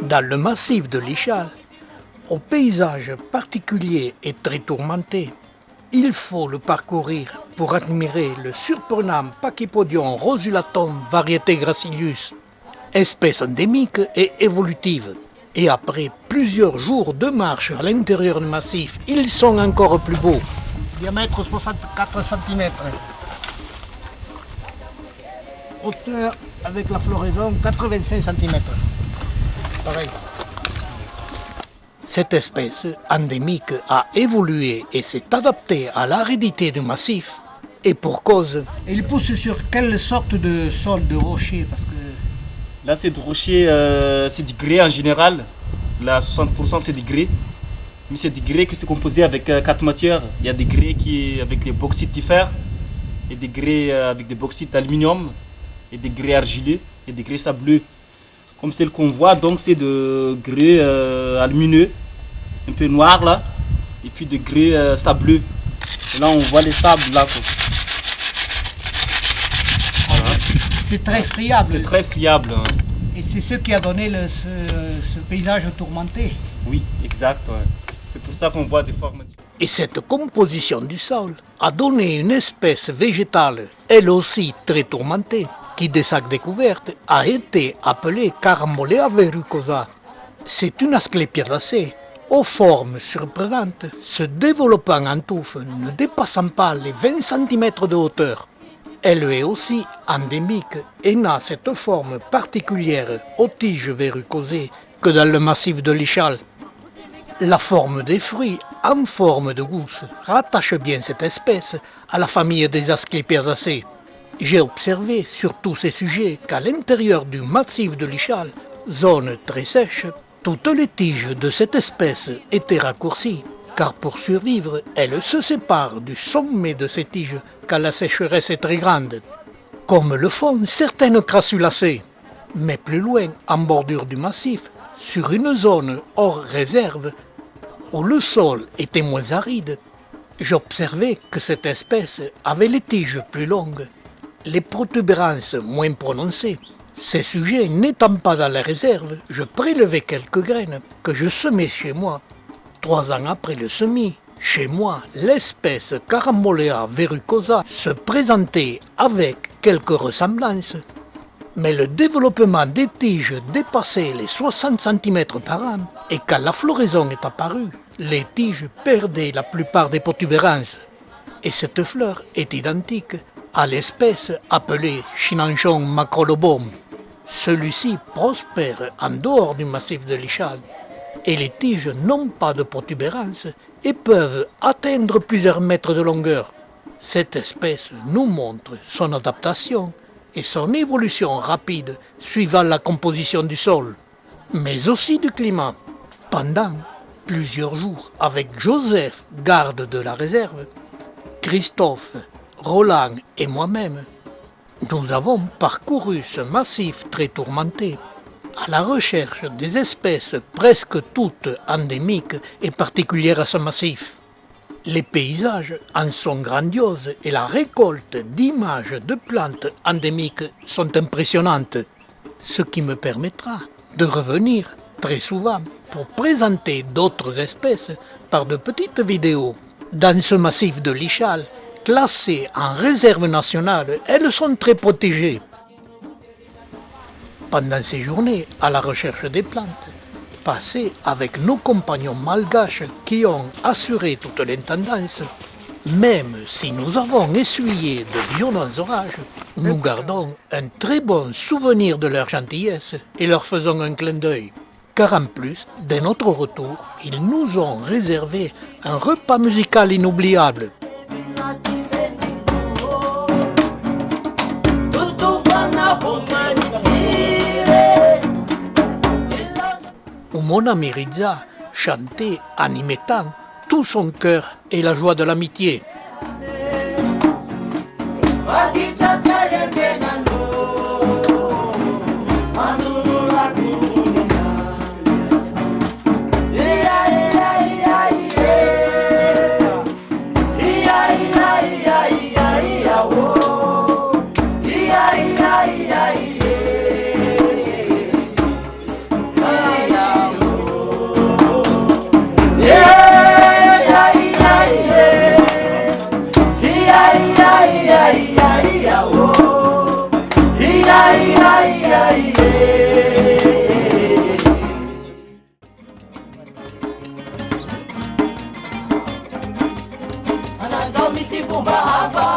Dans le massif de l'Ichal, au paysage particulier et très tourmenté, il faut le parcourir pour admirer le surprenant Pachypodium rosulatum variété gracilius, espèce endémique et évolutive. Et après plusieurs jours de marche à l'intérieur du massif, ils sont encore plus beaux. Diamètre 64 cm. Hauteur avec la floraison 85 cm. Pareil. Cette espèce endémique a évolué et s'est adaptée à l'aridité du massif. Et pour cause. Et il pousse sur quelle sorte de sol, de rocher? Parce que... Là, c'est de rocher, c'est du grès en général. Là, 60% c'est du grès. Mais c'est du grès qui c'est composé avec 4 matières. Il y a des grès qui avec des bauxites de fer, et des grès avec des bauxites d'aluminium, et des grès argileux, et des grès sableux. Comme celle qu'on voit, donc c'est de grès alumineux, un peu noir là, et puis de grès sableux. Et là, on voit les sables là. Voilà. C'est très friable. C'est très friable. Hein. Et c'est ce qui a donné ce paysage tourmenté. Oui, exact. Ouais. C'est pour ça qu'on voit des formes. Et cette composition du sol a donné une espèce végétale, elle aussi très tourmentée, qui dès sa découverte a été appelée Carambolea verrucosa. C'est une asclépiadacée aux formes surprenantes, se développant en touffes ne dépassant pas les 20 cm de hauteur. Elle est aussi endémique et n'a cette forme particulière aux tiges verrucosées que dans le massif de l'Ichal. La forme des fruits en forme de gousse rattache bien cette espèce à la famille des Asclepiadaceae. J'ai observé sur tous ces sujets qu'à l'intérieur du massif de l'Ichal, zone très sèche, toutes les tiges de cette espèce étaient raccourcies, car pour survivre, elles se séparent du sommet de ces tiges quand la sécheresse est très grande, comme le font certaines crassulacées. Mais plus loin, en bordure du massif, sur une zone hors réserve, où le sol était moins aride, j'observais que cette espèce avait les tiges plus longues, les protubérances moins prononcées. Ces sujets n'étant pas dans la réserve, je prélevais quelques graines que je semais chez moi. 3 ans après le semis, chez moi, l'espèce Carambolea verrucosa se présentait avec quelques ressemblances. Mais le développement des tiges dépassait les 60 cm par an et quand la floraison est apparue, les tiges perdaient la plupart des protubérances. Et cette fleur est identique à l'espèce appelée Chinanchon macrolobum. Celui-ci prospère en dehors du massif de l'Ichal et les tiges n'ont pas de protubérances et peuvent atteindre plusieurs mètres de longueur. Cette espèce nous montre son adaptation et son évolution rapide suivant la composition du sol, mais aussi du climat. Pendant plusieurs jours, avec Joseph, garde de la réserve, Christophe, Roland et moi-même, nous avons parcouru ce massif très tourmenté à la recherche des espèces presque toutes endémiques et particulières à ce massif. Les paysages en sont grandioses et la récolte d'images de plantes endémiques sont impressionnantes, ce qui me permettra de revenir très souvent pour présenter d'autres espèces par de petites vidéos. Dans ce massif de l'Ichal, classées en réserve nationale, elles sont très protégées. Pendant ces journées à la recherche des plantes, passées avec nos compagnons malgaches qui ont assuré toute l'intendance, même si nous avons essuyé de violents orages, nous gardons un très bon souvenir de leur gentillesse et leur faisons un clin d'œil. Car en plus, dès notre retour, ils nous ont réservé un repas musical inoubliable. Où mon ami Riza chantait en y mettant tout son cœur et la joie de l'amitié. mahaba